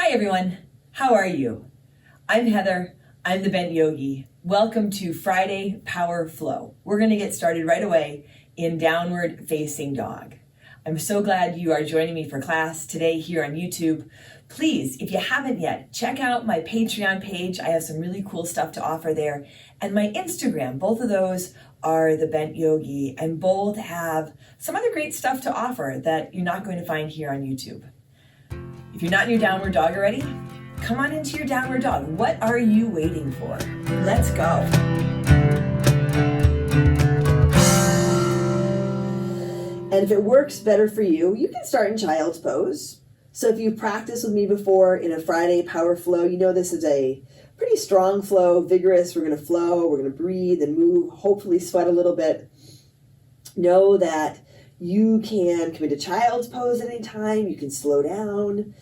Hi everyone, how are you? I'm Heather, I'm the Bent Yogi. Welcome to Friday Power Flow. We're going to get started right away in Downward Facing Dog. I'm so glad you are joining me for class today here on YouTube. Please, if you haven't yet, check out my Patreon page. I have some really cool stuff to offer there. And my Instagram, both of those are the Bent Yogi, and both have some other great stuff to offer that you're not going to find here on YouTube. If you're not in your downward dog already, come on into your downward dog. What are you waiting for? Let's go. And if it works better for you, you can start in child's pose. So if you've practiced with me before in a Friday power flow, you know this is a pretty strong flow, vigorous. We're going to flow, we're going to breathe and move, hopefully sweat a little bit. Know that you can come into child's pose at any time. You can slow down.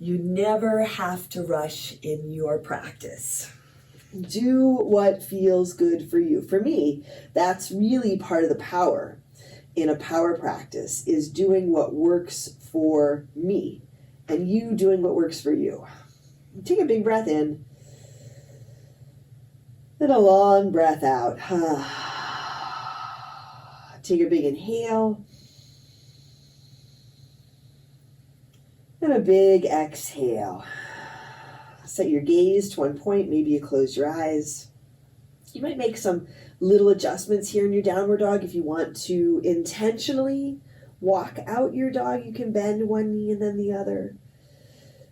You never have to rush in your practice. Do what feels good for you. For me, that's really part of the power in a power practice, is doing what works for me and you doing what works for you. Take a big breath in and a long breath out. Take a big inhale and a big exhale. Set your gaze to one point. Maybe you close your eyes. You might make some little adjustments here in your downward dog. If you want to intentionally walk out your dog, you can bend one knee and then the other.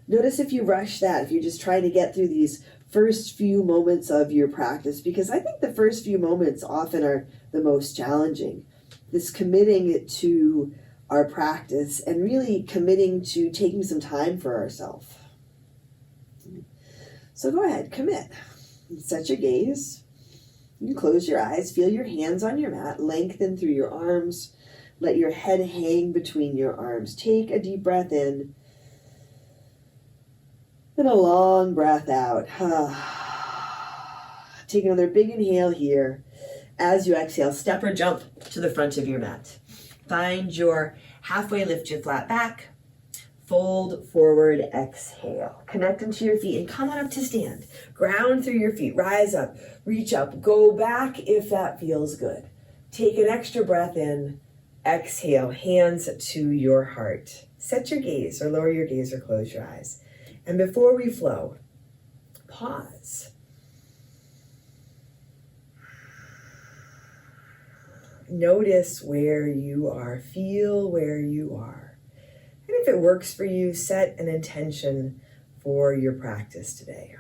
Notice if you rush that, if you're just trying to get through these first few moments of your practice, because I think the first few moments often are the most challenging. This committing to our practice and really committing to taking some time for ourselves. So go ahead, commit. Set your gaze. You can close your eyes. Feel your hands on your mat. Lengthen through your arms. Let your head hang between your arms. Take a deep breath in. And a long breath out. Take another big inhale here. As you exhale, step or jump to the front of your mat. Find your halfway, lift your flat back. Fold forward, exhale. Connect into your feet and come on up to stand. Ground through your feet, rise up, reach up, go back if that feels good. Take an extra breath in, exhale, hands to your heart. Set your gaze or lower your gaze or close your eyes. And before we flow, pause. Notice where you are, feel where you are. And if it works for you, set an intention for your practice today.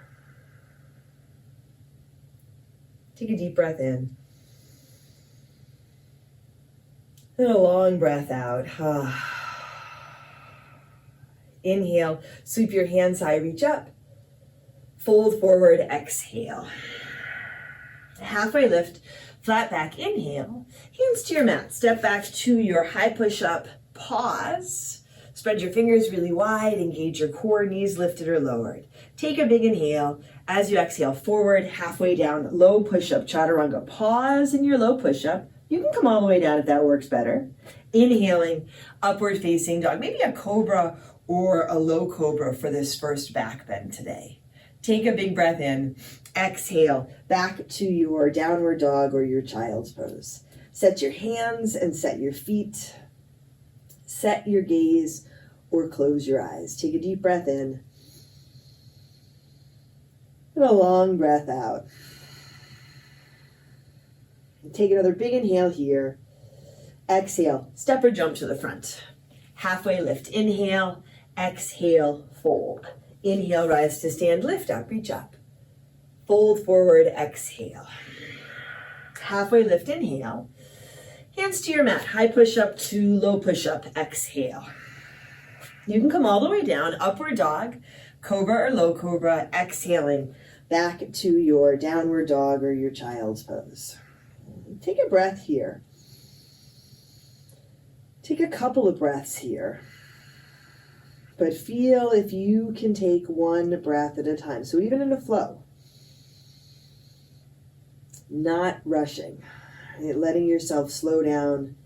Take a deep breath in. And a long breath out. Inhale, sweep your hands high, reach up. Fold forward, exhale. Halfway lift, flat back, inhale. Hands to your mat, step back to your high push-up, pause. Spread your fingers really wide, engage your core, knees lifted or lowered. Take a big inhale. As you exhale, forward, halfway down, low push-up, chaturanga. Pause in your low push-up. You can come all the way down if that works better. Inhaling, upward facing dog, maybe a cobra or a low cobra for this first back bend today. Take a big breath in, exhale, back to your downward dog or your child's pose. Set your hands and set your feet. Set your gaze or close your eyes. Take a deep breath in and a long breath out. And take another big inhale here. Exhale, step or jump to the front. Halfway lift, inhale, exhale, fold. Inhale, rise to stand, lift up, reach up. Fold forward, exhale. Halfway lift, inhale. Hands to your mat, high push-up to low push-up, exhale. You can come all the way down, upward dog, cobra or low cobra, exhaling back to your downward dog or your child's pose. Take a breath here. Take a couple of breaths here. But feel if you can take one breath at a time. So even in a flow, not rushing. Letting yourself slow down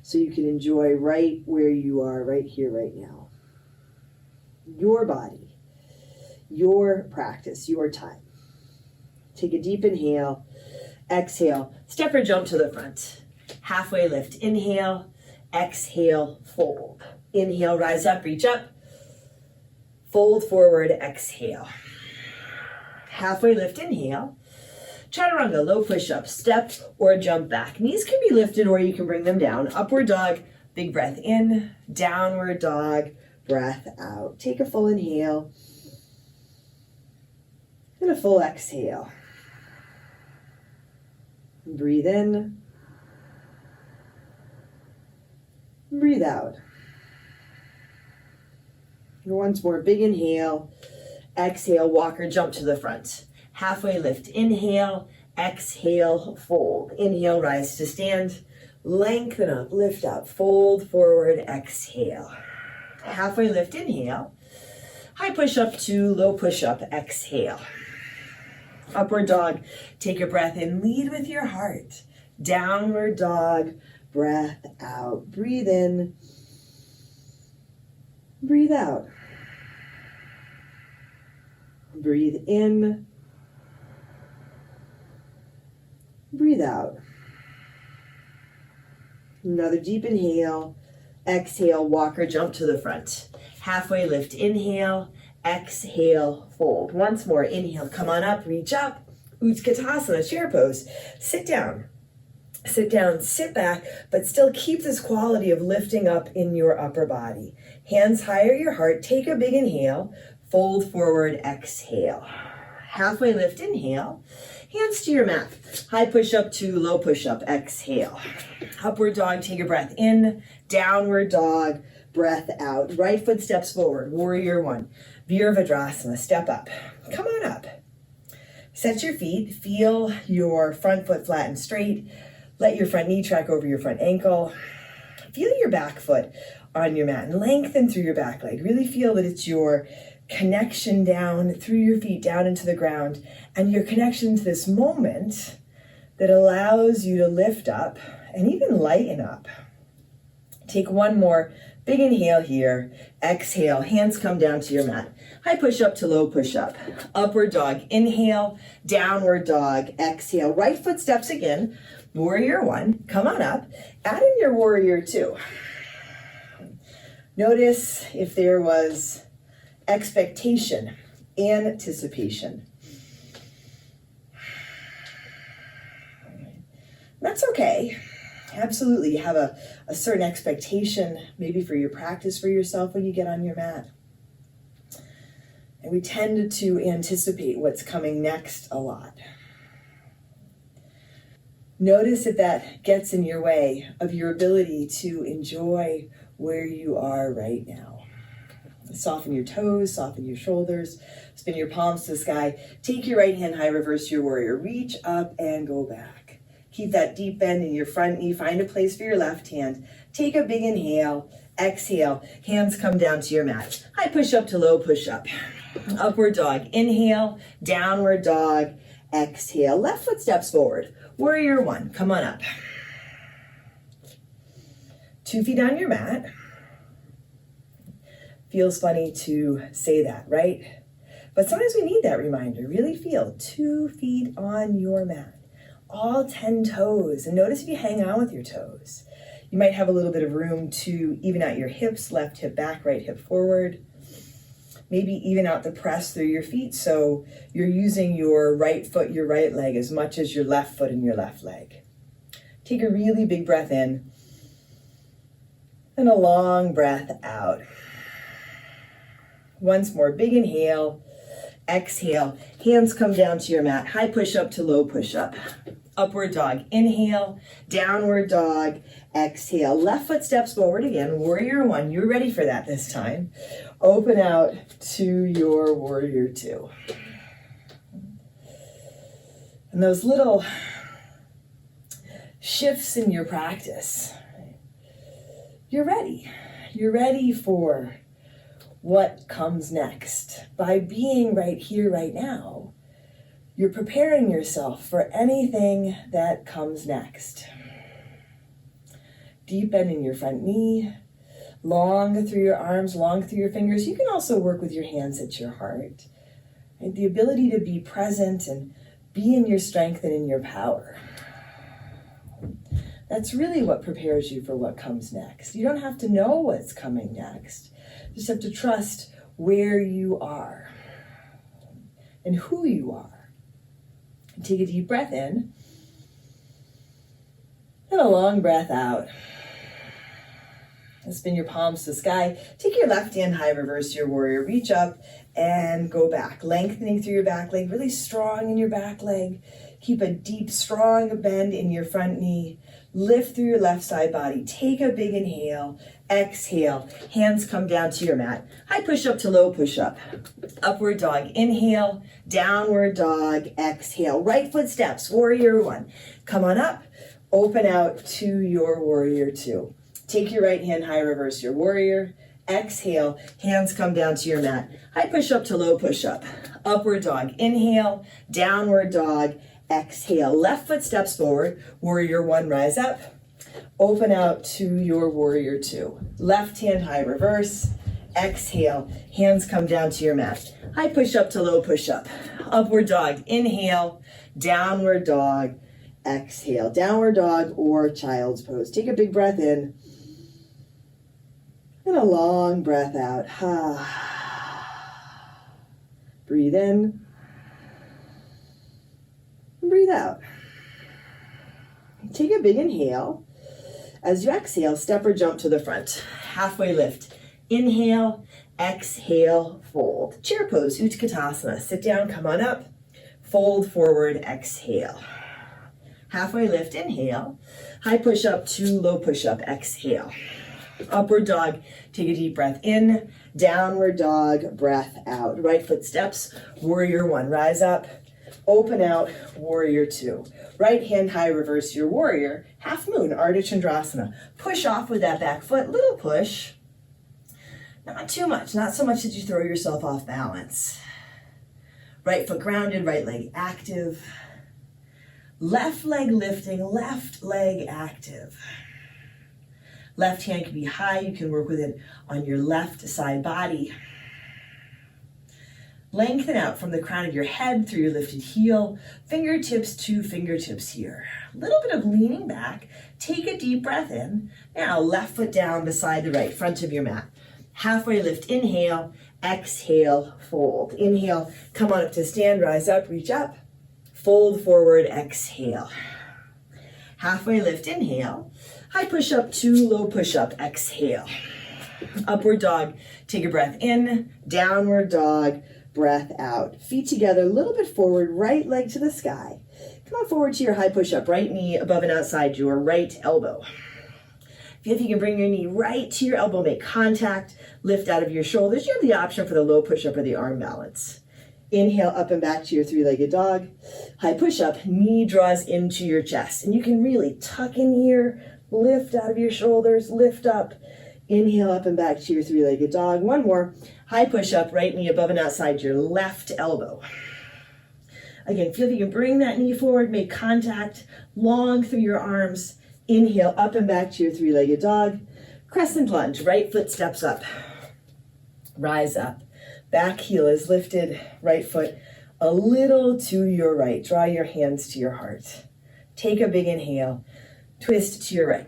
so you can enjoy right where you are, right here, right now. Your body. your practice, your time. Take a deep inhale, exhale, step or jump to the front. Halfway lift, inhale, exhale, fold. Inhale, rise up, reach up, fold forward, exhale. Halfway lift, inhale, chaturanga, low push-up, step or jump back. Knees can be lifted or you can bring them down. Upward dog, big breath in, downward dog, breath out. Take a full inhale and a full exhale. Breathe in, breathe out. And once more, big inhale, exhale, walk or jump to the front. Halfway lift, inhale, exhale, fold. Inhale, rise to stand, lengthen up, lift up, fold forward, exhale. Halfway lift, inhale, high push up to low push up, exhale. Upward dog, take a breath in, lead with your heart. Downward dog, breath out. Breathe in, breathe out. Breathe in, breathe out. Another deep inhale, exhale, walk or jump to the front. Halfway lift, inhale, exhale, fold. Once more, inhale, come on up, reach up. Utkatasana, chair pose. Sit down, sit back, but still keep this quality of lifting up in your upper body. Hands higher your heart, take a big inhale, fold forward, exhale. Halfway lift, inhale, hands to your mat. High push up to low push up, exhale. Upward dog, take a breath in, downward dog, breath out. Right foot steps forward, warrior one. Vashtistasana, step up. Come on up. Set your feet, feel your front foot flat and straight. Let your front knee track over your front ankle. Feel your back foot on your mat and lengthen through your back leg. Really feel that it's your connection down through your feet, down into the ground, and your connection to this moment that allows you to lift up and even lighten up. Take one more big inhale here. Exhale, hands come down to your mat. High push up to low push up. Upward dog, inhale, downward dog, exhale. Right foot steps again. Warrior one, come on up. Add in your warrior two. Notice if there was expectation, anticipation. That's okay. Absolutely, you have a certain expectation, maybe for your practice for yourself when you get on your mat. And we tend to anticipate what's coming next a lot. Notice if that gets in your way of your ability to enjoy where you are right now. Soften your toes, soften your shoulders, spin your palms to the sky. Take your right hand high, reverse your warrior. Reach up and go back. Keep that deep bend in your front knee. Find a place for your left hand. Take a big inhale. Exhale. Hands come down to your mat. High push up to low push up. Upward dog. Inhale. Downward dog. Exhale. Left foot steps forward. Warrior one. Come on up. 2 feet on your mat. Feels funny to say that, right? But sometimes we need that reminder. Really feel 2 feet on your mat. All 10 toes. And notice if you hang on with your toes. You might have a little bit of room to even out your hips, left hip back, right hip forward. Maybe even out the press through your feet. So you're using your right foot, your right leg as much as your left foot and your left leg. Take a really big breath in and a long breath out. Once more, big inhale, exhale, hands come down to your mat, high push up to low push up. Upward dog, inhale, downward dog, exhale. Left foot steps forward again, warrior one. You're ready for that this time. Open out to your warrior two. And those little shifts in your practice, you're ready. You're ready for what comes next. By being right here, right now, you're preparing yourself for anything that comes next. Deep bend in your front knee, long through your arms, long through your fingers. You can also work with your hands at your heart. Right? The ability to be present and be in your strength and in your power. That's really what prepares you for what comes next. You don't have to know what's coming next. You just have to trust where you are and who you are. And take a deep breath in and a long breath out. And spin your palms to the sky. Take your left hand high, reverse your warrior. Reach up and go back, lengthening through your back leg, really strong in your back leg. Keep a deep, strong bend in your front knee. Lift through your left side body. Take a big inhale. Exhale. Hands come down to your mat. High push-up to low push-up. Upward dog. Inhale. Downward dog. Exhale. Right foot steps. Warrior one. Come on up. Open out to your warrior two. Take your right hand high, reverse your warrior. Exhale. Hands come down to your mat. High push-up to low push-up. Upward dog. Inhale. Downward dog. Exhale. Left foot steps forward. Warrior one, rise up. Open out to your warrior two. Left hand high, reverse. Exhale. Hands come down to your mat. High push up to low push up. Upward dog. Inhale. Downward dog. Exhale. Downward dog or child's pose. Take a big breath in. And a long breath out. Breathe in. Breathe out. Take a big inhale. As you exhale, step or jump to the front. Halfway lift. Inhale, exhale, fold. Chair pose, Utkatasana. Sit down, come on up. Fold forward, exhale. Halfway lift, inhale. High push up to low push up, exhale. Upward dog, take a deep breath in. Downward dog, breath out. Right foot steps, warrior one, rise up. Open out, warrior two. Right hand high, reverse your warrior. Half moon, Ardha Chandrasana. Push off with that back foot, little push. Not too much, not so much that you throw yourself off balance. Right foot grounded, right leg active. Left leg lifting, left leg active. Left hand can be high, you can work with it on your left side body. Lengthen out from the crown of your head through your lifted heel, fingertips to fingertips here. A little bit of leaning back. Take a deep breath in. Now left foot down beside the right, front of your mat. Halfway lift, inhale, exhale, fold. Inhale, come on up to stand, rise up, reach up. Fold forward, exhale. Halfway lift, inhale. High push up to low push up, exhale. Upward dog, take a breath in, downward dog, breath out. Feet together, a little bit forward, right leg to the sky. Come on forward to your high push-up, right knee above and outside your right elbow. If you can bring your knee right to your elbow, make contact, lift out of your shoulders. You have the option for the low push-up or the arm balance. Inhale up and back to your three-legged dog. High push-up, knee draws into your chest. And you can really tuck in here, lift out of your shoulders, lift up. Inhale up and back to your three-legged dog. One more. High push-up, right knee above and outside your left elbow. Again, feel if you can bring that knee forward, make contact, long through your arms. Inhale up and back to your three-legged dog. Crescent lunge, right foot steps up. Rise up. Back heel is lifted, right foot a little to your right. Draw your hands to your heart. Take a big inhale. Twist to your right.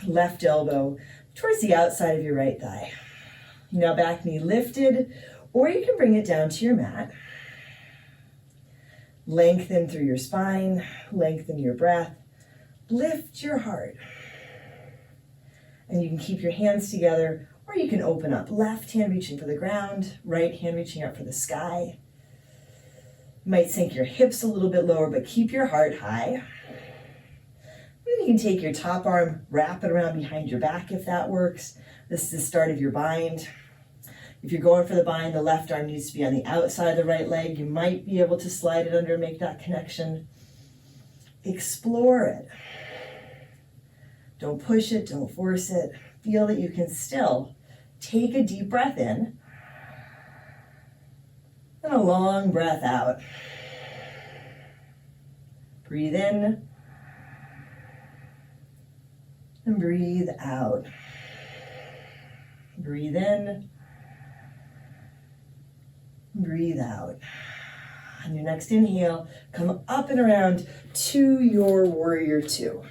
Left elbow towards the outside of your right thigh. Now back knee lifted, or you can bring it down to your mat. Lengthen through your spine, lengthen your breath, lift your heart. And you can keep your hands together, or you can open up. Left hand reaching for the ground, right hand reaching up for the sky. You might sink your hips a little bit lower, but keep your heart high. You can take your top arm, wrap it around behind your back if that works. This is the start of your bind. If you're going for the bind, the left arm needs to be on the outside of the right leg. You might be able to slide it under and make that connection. Explore it. Don't push it, don't force it. Feel that you can still take a deep breath in and a long breath out. Breathe in and breathe out. Breathe in Breathe out. On your next inhale, come up and around to your warrior two.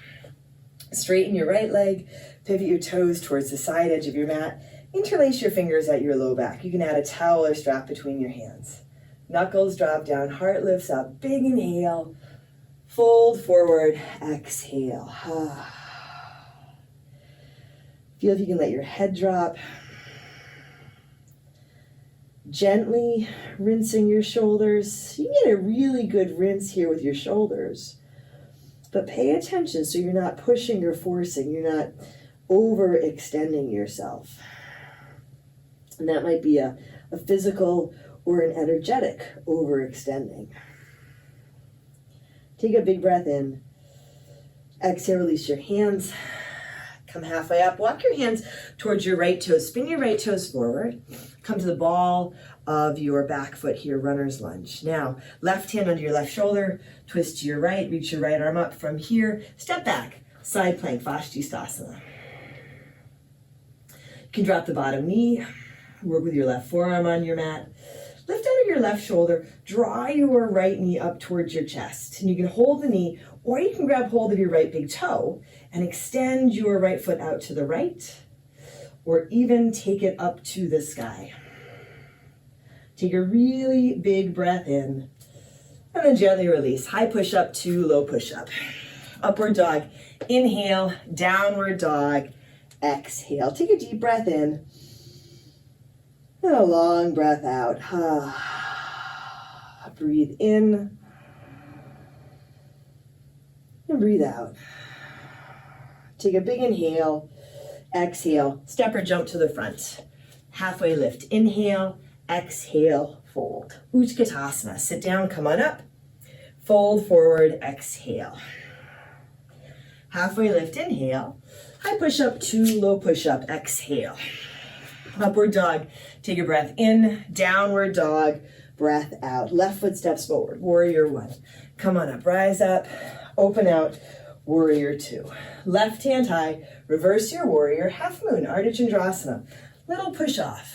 Straighten your right leg, pivot your toes towards the side edge of your mat, interlace your fingers at your low back. You can add a towel or strap between your hands. Knuckles drop down, heart lifts up, big inhale, fold forward, exhale. Feel if you can let your head drop. Gently rinsing your shoulders. You can get a really good rinse here with your shoulders. But pay attention so you're not pushing or forcing. You're not overextending yourself. And that might be a physical or an energetic overextending. Take a big breath in. Exhale, release your hands. Come halfway up. Walk your hands towards your right toes. Spin your right toes forward. Come to the ball of your back foot here, runner's lunge. Now, left hand under your left shoulder, twist to your right, reach your right arm up from here, step back, side plank, Vashtistasana. You can drop the bottom knee, work with your left forearm on your mat. Lift out of your left shoulder, draw your right knee up towards your chest. And you can hold the knee, or you can grab hold of your right big toe and extend your right foot out to the right, or even take it up to the sky. Take a really big breath in, and then gently release. High push-up to low push-up. Upward dog. Inhale, downward dog. Exhale. Take a deep breath in, and a long breath out. Breathe in, and breathe out. Take a big inhale. Exhale, step or jump to the front. Halfway lift, inhale, exhale, fold. Utkatasana, sit down, come on up. Fold forward, exhale. Halfway lift, inhale. High push up to low push up, exhale. Upward dog, take a breath in, downward dog, breath out. Left foot steps forward, warrior one. Come on up, rise up, open out, warrior two. Left hand high, reverse your warrior, half moon, Ardha Chandrasana. Little push off.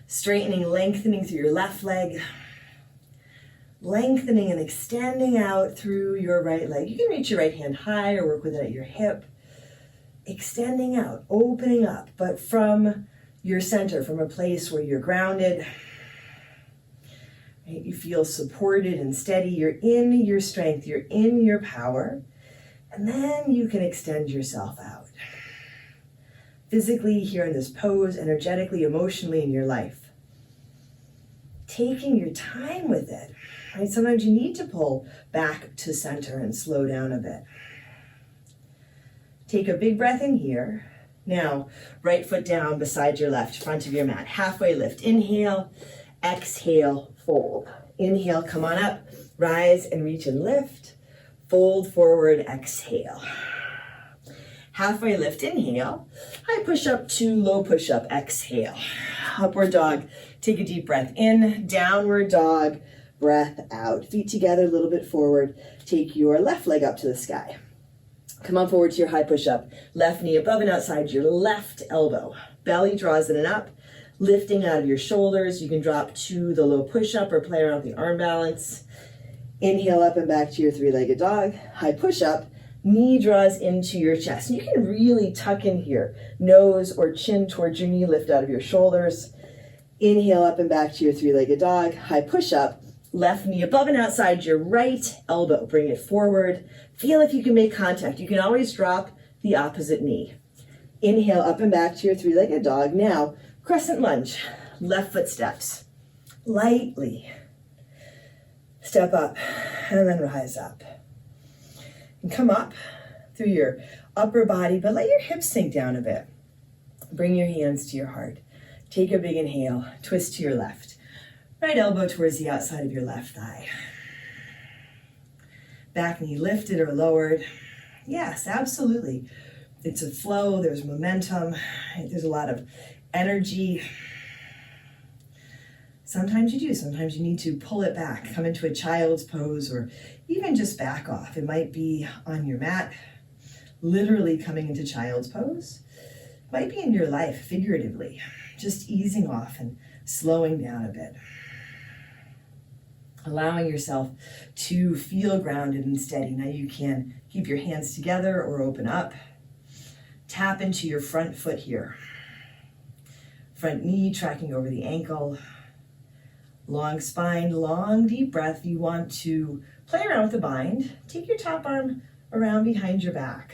Straightening, lengthening through your left leg. Lengthening and extending out through your right leg. You can reach your right hand high or work with it at your hip. Extending out, opening up, but from your center, from a place where you're grounded. Right? You feel supported and steady. You're in your strength. You're in your power. And then you can extend yourself out. Physically, here in this pose, energetically, emotionally in your life. Taking your time with it. Right? Sometimes you need to pull back to center and slow down a bit. Take a big breath in here. Now, right foot down beside your left, front of your mat. Halfway lift. Inhale, exhale, fold. Inhale, come on up. Rise and reach and lift. Fold forward, exhale. Halfway lift, inhale. High push up to low push up, exhale. Upward dog, take a deep breath in. Downward dog, breath out. Feet together, a little bit forward. Take your left leg up to the sky. Come on forward to your high push up. Left knee above and outside your left elbow. Belly draws in and up. Lifting out of your shoulders. You can drop to the low push up or play around with the arm balance. Inhale up and back to your three-legged dog. High push up. Knee draws into your chest. And you can really tuck in here. Nose or chin towards your knee. Lift out of your shoulders. Inhale up and back to your three-legged dog. High push up. Left knee above and outside your right elbow. Bring it forward. Feel if you can make contact. You can always drop the opposite knee. Inhale up and back to your three-legged dog. Now, crescent lunge. Left foot steps. Lightly. Step up and then rise up. And come up through your upper body, but let your hips sink down a bit. Bring your hands to your heart. Take a big inhale. Twist to your left. Right elbow towards the outside of your left thigh. Back knee lifted or lowered. Yes, absolutely. It's a flow, there's momentum, there's a lot of energy. Sometimes you do, sometimes you need to pull it back, come into a child's pose, or even just back off. It might be on your mat, literally coming into child's pose. It might be in your life, figuratively, just easing off and slowing down a bit. Allowing yourself to feel grounded and steady. Now you can keep your hands together or open up. Tap into your front foot here. Front knee tracking over the ankle. Long spine, long deep breath. You want to play around with the bind. Take your top arm around behind your back.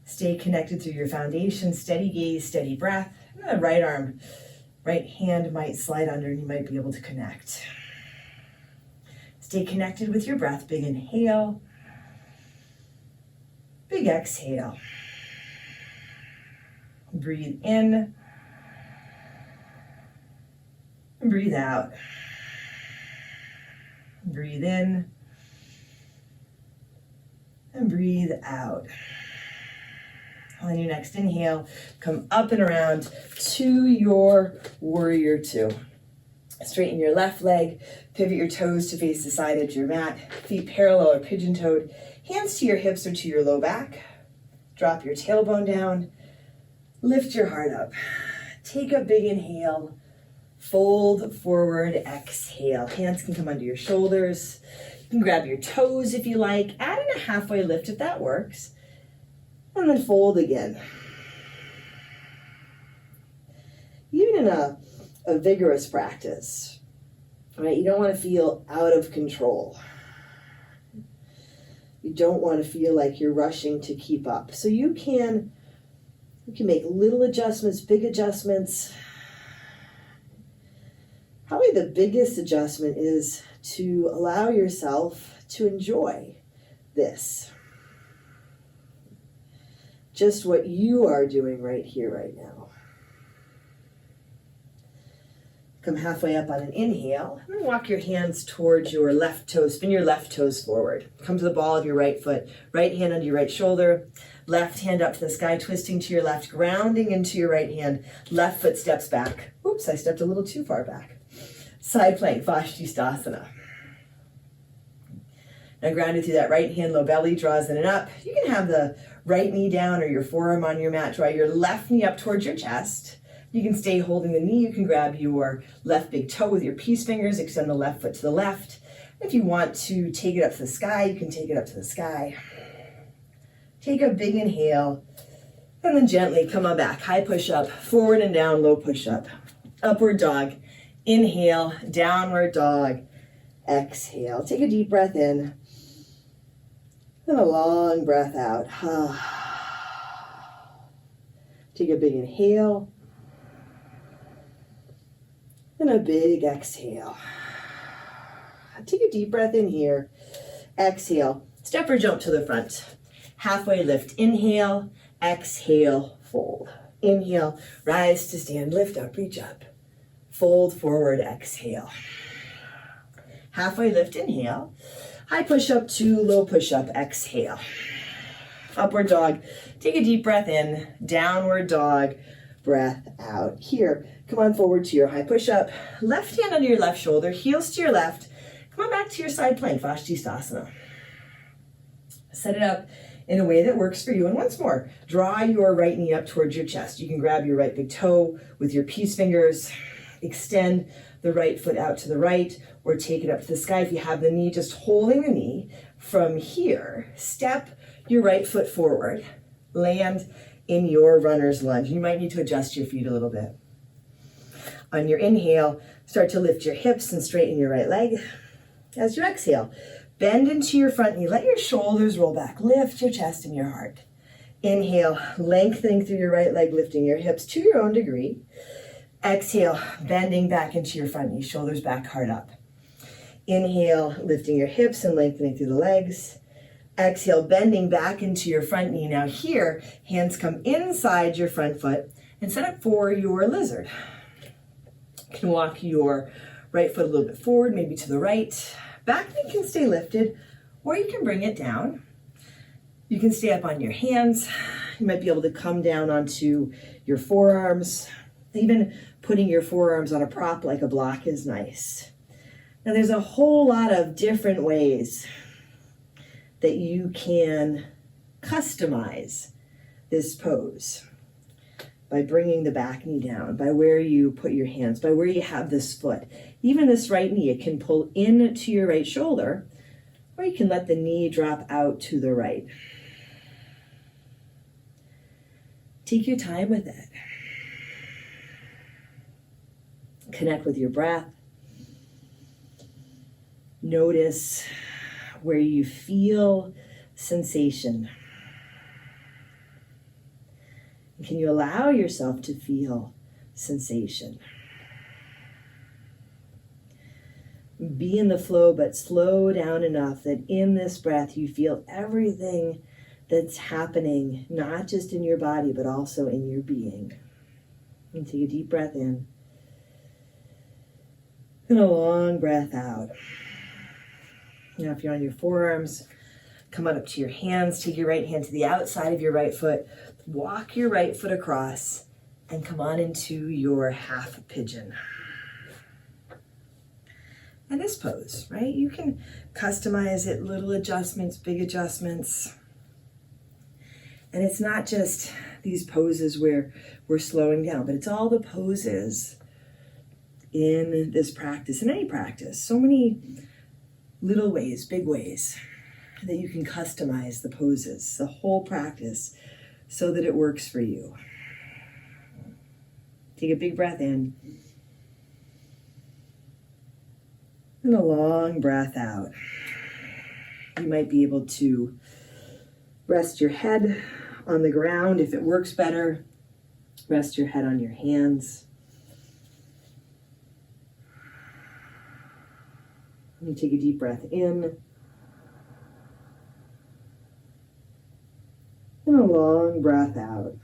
Stay connected through your foundation. Steady gaze, steady breath. And the right arm, right hand might slide under and you might be able to connect. Stay connected with your breath. Big inhale. Big exhale. Breathe in. And breathe out. Breathe in. And breathe out. On your next inhale, come up and around to your warrior two. Straighten your left leg, pivot your toes to face the side of your mat, feet parallel or pigeon-toed, hands to your hips or to your low back. Drop your tailbone down, lift your heart up. Take a big inhale, fold forward, exhale. Hands can come under your shoulders. You can grab your toes if you like, add in a halfway lift if that works. And then fold again. Even in a vigorous practice, right? You don't want to feel out of control. You don't want to feel like you're rushing to keep up. So you can make little adjustments, big adjustments. Probably the biggest adjustment is to allow yourself to enjoy this. Just what you are doing right here, right now. Come halfway up on an inhale, and then walk your hands towards your left toes. Spin your left toes forward. Come to the ball of your right foot. Right hand under your right shoulder. Left hand up to the sky, twisting to your left, grounding into your right hand. Left foot steps back. Oops, I stepped a little too far back. Side plank, Vashtistasana. Now grounded through that right hand, low belly draws in and up. You can have the right knee down or your forearm on your mat. Draw your left knee up towards your chest. You can stay holding the knee. You can grab your left big toe with your peace fingers. Extend the left foot to the left. If you want to take it up to the sky, you can take it up to the sky. Take a big inhale. And then gently come on back. High push-up, forward and down, low push-up. Upward dog. Inhale, downward dog. Exhale. Take a deep breath in. And a long breath out. Take a big inhale. And a big exhale. Take a deep breath in here. Exhale. Step or jump to the front. Halfway lift. Inhale. Exhale. Fold. Inhale. Rise to stand. Lift up. Reach up. Fold forward. Exhale. Halfway lift. Inhale. High push-up to low push-up. Exhale. Upward dog. Take a deep breath in. Downward dog. Breath out. Here, come on forward to your high push-up. Left hand under your left shoulder. Heels to your left. Come on back to your side plank, Vashtistasana. Set it up in a way that works for you. And once more, draw your right knee up towards your chest. You can grab your right big toe with your peace fingers. Extend the right foot out to the right, or take it up to the sky. If you have the knee, just holding the knee. From here, step your right foot forward. Land in your runner's lunge. You might need to adjust your feet a little bit. On your inhale, start to lift your hips and straighten your right leg. As you exhale, bend into your front knee. Let your shoulders roll back. Lift your chest and your heart. Inhale, lengthening through your right leg, lifting your hips to your own degree. Exhale, bending back into your front knee, shoulders back, heart up. Inhale, lifting your hips and lengthening through the legs. Exhale, bending back into your front knee. Now here, hands come inside your front foot and set up for your lizard. You can walk your right foot a little bit forward, maybe to the right. Back knee can stay lifted, or you can bring it down. You can stay up on your hands. You might be able to come down onto your forearms. Even putting your forearms on a prop like a block is nice. Now there's a whole lot of different ways that you can customize this pose. by bringing the back knee down, by where you put your hands, by where you have this foot. Even this right knee, it can pull into your right shoulder, or you can let the knee drop out to the right. Take your time with it. Connect with your breath. Notice where you feel sensation. Can you allow yourself to feel sensation? Be in the flow, but slow down enough that in this breath you feel everything that's happening, not just in your body, but also in your being. And take a deep breath in. And a long breath out. Now, if you're on your forearms, come on up to your hands. Take your right hand to the outside of your right foot. Walk your right foot across and come on into your half pigeon. And this pose, right? You can customize it, little adjustments, big adjustments. And it's not just these poses where we're slowing down, but it's all the poses in this practice, in any practice. So many little ways, big ways that you can customize the poses, the whole practice, so that it works for you. Take a big breath in. And a long breath out. You might be able to rest your head on the ground. If it works better, rest your head on your hands. You take a deep breath in. And a long breath out.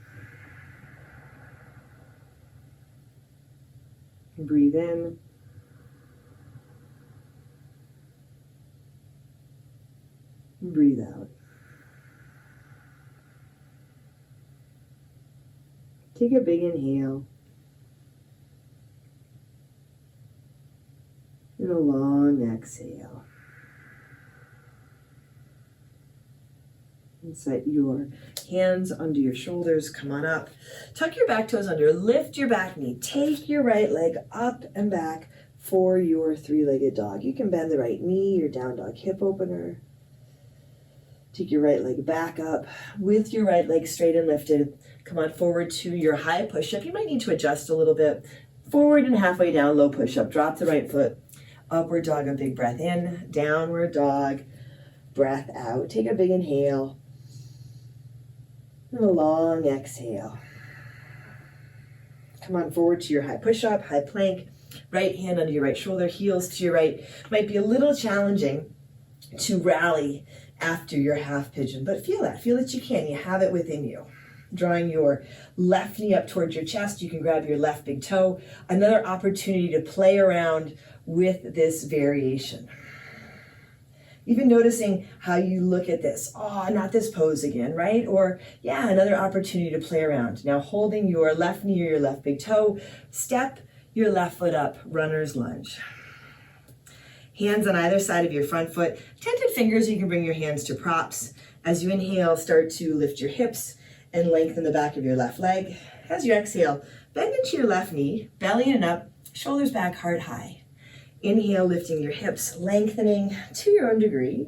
And breathe in. And breathe out. Take a big inhale. And a long exhale. And set your hands under your shoulders. Come on up. Tuck your back toes under. Lift your back knee. Take your right leg up and back for your three-legged dog. You can bend the right knee, your down dog hip opener. Take your right leg back up with your right leg straight and lifted. Come on forward to your high push-up. You might need to adjust a little bit. Forward and halfway down, low push-up. Drop the right foot. Upward dog, a big breath in. Downward dog, breath out. Take a big inhale. And a long exhale. Come on forward to your high push-up, high plank. Right hand under your right shoulder, heels to your right. Might be a little challenging to rally after your half pigeon, but feel that you can. You have it within you. Drawing your left knee up towards your chest, you can grab your left big toe. Another opportunity to play around with this variation. Even noticing how you look at this. Oh, not this pose again, right? Or, yeah, another opportunity to play around. Now holding your left knee or your left big toe, step your left foot up, runner's lunge. Hands on either side of your front foot. Tented fingers, you can bring your hands to props. As you inhale, start to lift your hips and lengthen the back of your left leg. As you exhale, bend into your left knee, belly and up, shoulders back, heart high. Inhale, lifting your hips, lengthening to your own degree.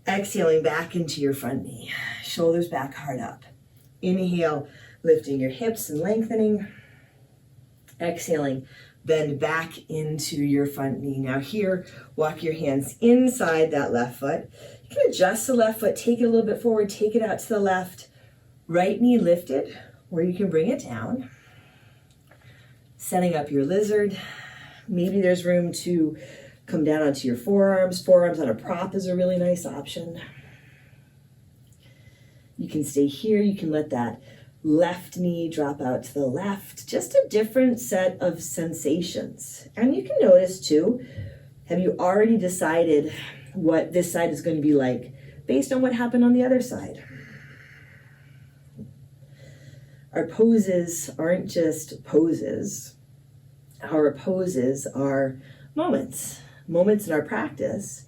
Exhaling back into your front knee, shoulders back, heart up. Inhale, lifting your hips and lengthening. Exhaling, bend back into your front knee. Now here, walk your hands inside that left foot. You can adjust the left foot, take it a little bit forward, take it out to the left. Right knee lifted, or you can bring it down. Setting up your lizard. Maybe there's room to come down onto your forearms. Forearms on a prop is a really nice option. You can stay here. You can let that left knee drop out to the left. Just a different set of sensations. And you can notice too, have you already decided what this side is going to be like based on what happened on the other side? Our poses aren't just poses. Our poses are moments in our practice,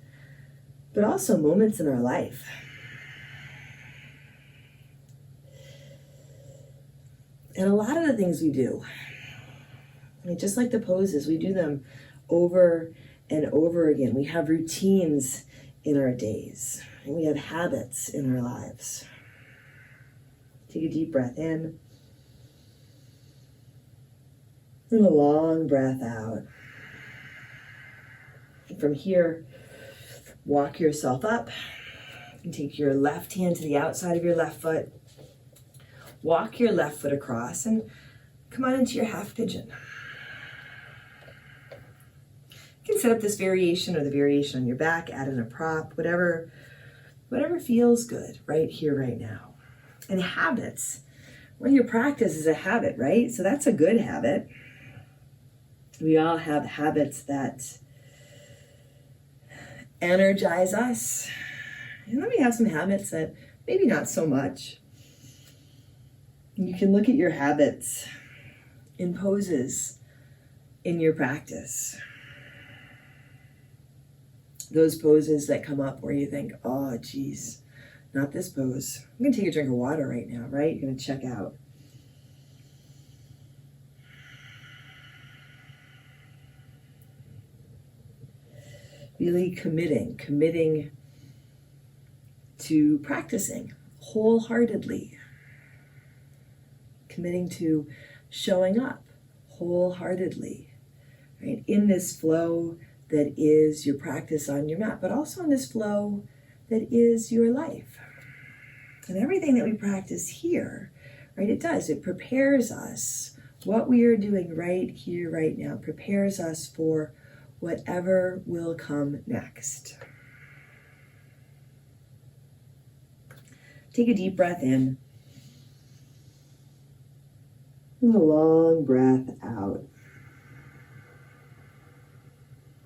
but also moments in our life. And a lot of the things we do, just like the poses, we do them over and over again. We have routines in our days, and we have habits in our lives. Take a deep breath in, and a long breath out. And from here, walk yourself up. You can take your left hand to the outside of your left foot. Walk your left foot across and come on into your half pigeon. You can set up this variation or the variation on your back, add in a prop, whatever feels good right here, right now. And habits, well, your practice is a habit, right? So that's a good habit. We all have habits that energize us. And then we have some habits that maybe not so much. You can look at your habits in poses in your practice. Those poses that come up where you think, oh, geez, not this pose. I'm going to take a drink of water right now, right? You're going to check out. Really committing to practicing wholeheartedly. Committing to showing up wholeheartedly, right? In this flow that is your practice on your mat, but also in this flow that is your life. And everything that we practice here, right, it prepares us. What we are doing right here, right now, prepares us for whatever will come next. Take a deep breath in. And a long breath out.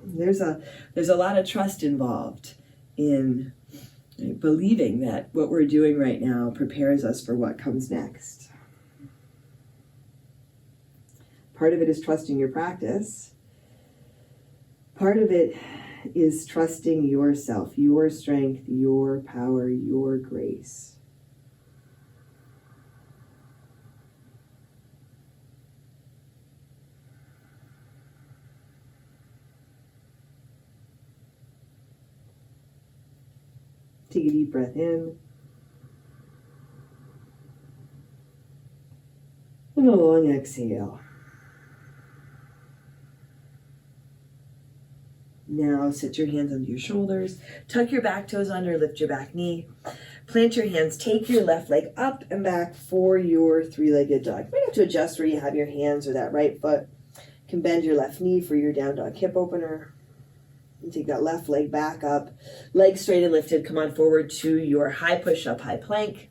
There's a lot of trust involved in believing that what we're doing right now prepares us for what comes next. Part of it is trusting your practice. Part of it is trusting yourself, your strength, your power, your grace. Take a deep breath in. And a long exhale. Now sit your hands under your shoulders. Tuck your back toes under, lift your back knee. Plant your hands, take your left leg up and back for your three-legged dog. You might have to adjust where you have your hands or that right foot. You can bend your left knee for your down dog hip opener. And take that left leg back up, legs straight and lifted. Come on forward to your high push-up, high plank.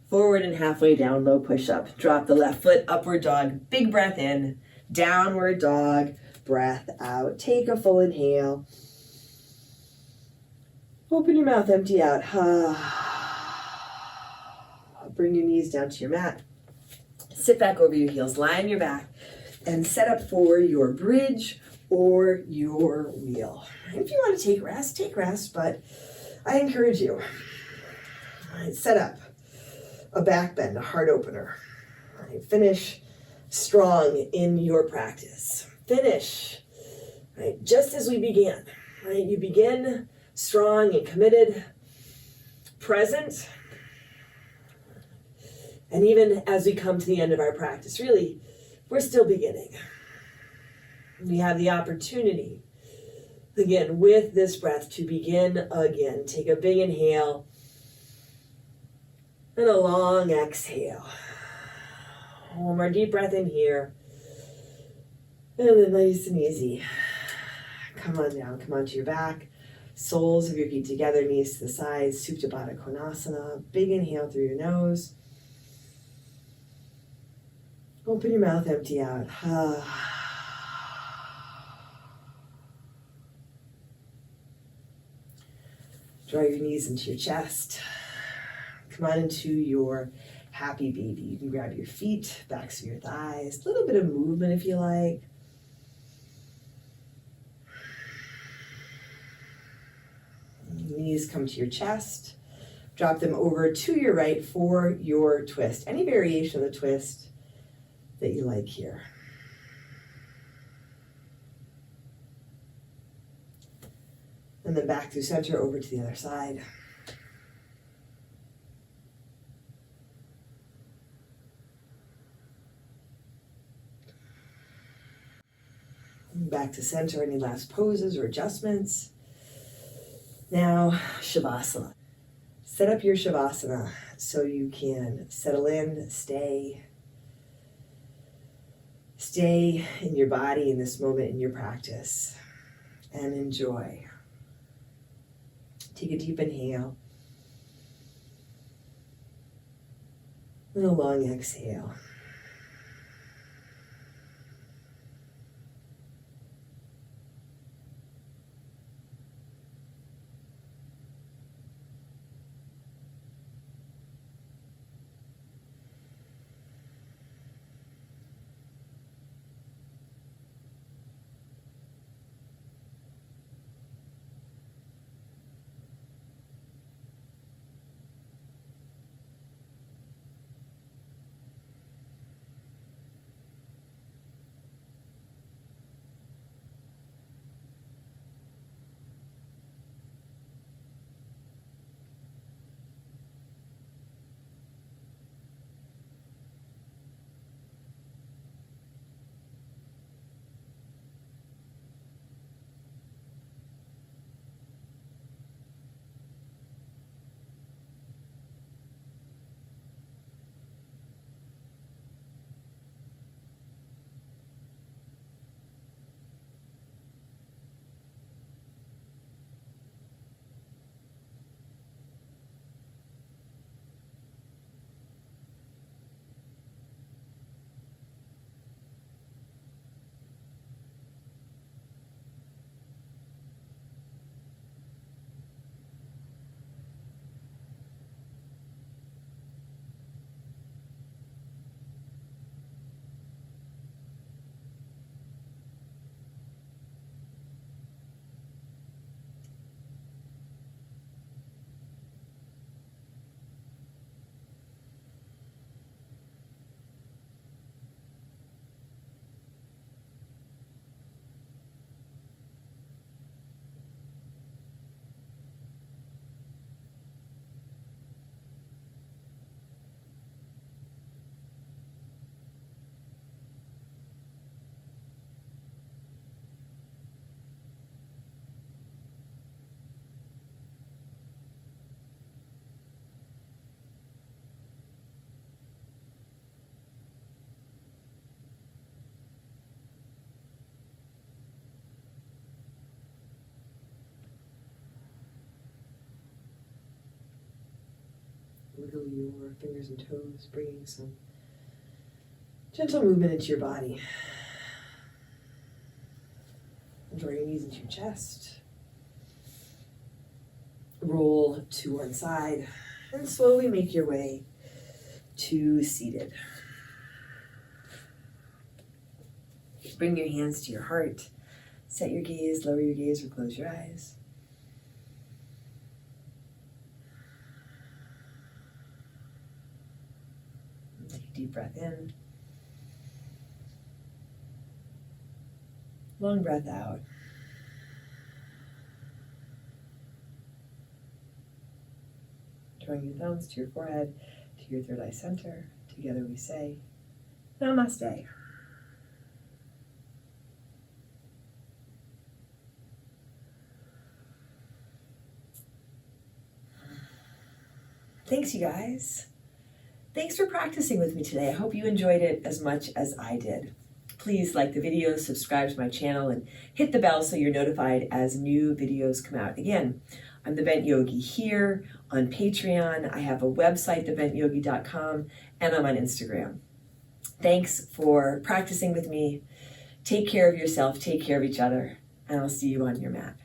Forward and halfway down, low push-up. Drop the left foot, upward dog. Big breath in, downward dog, breath out. Take a full inhale. Open your mouth, empty out. Bring your knees down to your mat. Sit back over your heels, lie on your back, and set up for your bridge or your wheel. If you want to take rest, but I encourage you. All right, set up a back bend, a heart opener. All right, finish strong in your practice. Finish, right, just as we began. Right, you begin strong and committed, present, and even as we come to the end of our practice, really, we're still beginning. We have the opportunity, again, with this breath to begin again. Take a big inhale and a long exhale. One more deep breath in here. And then nice and easy. Come on down, come onto your back. Soles of your feet together, knees to the sides, Supta Baddha Konasana. Big inhale through your nose. Open your mouth, empty out. Draw your knees into your chest. Come on into your happy baby. You can grab your feet, backs of your thighs, a little bit of movement if you like. Knees come to your chest. Drop them over to your right for your twist. Any variation of the twist that you like here. And then back through center over to the other side. And back to center, any last poses or adjustments. Now, Shavasana. Set up your Shavasana so you can settle in, stay in your body in this moment in your practice, and enjoy. Take a deep inhale and a long exhale. Wiggle your fingers and toes, bringing some gentle movement into your body. Draw your knees into your chest. Roll to one side and slowly make your way to seated. Bring your hands to your heart. Set your gaze, lower your gaze, or close your eyes. Take a deep breath in. Long breath out. Drawing your thumbs to your forehead, to your third eye center. Together we say, Namaste. Thanks, you guys. Thanks for practicing with me today. I hope you enjoyed it as much as I did. Please like the video, subscribe to my channel, and hit the bell so you're notified as new videos come out. Again, I'm the Bent Yogi here on Patreon. I have a website, thebentyogi.com, and I'm on Instagram. Thanks for practicing with me. Take care of yourself, take care of each other, and I'll see you on your mat.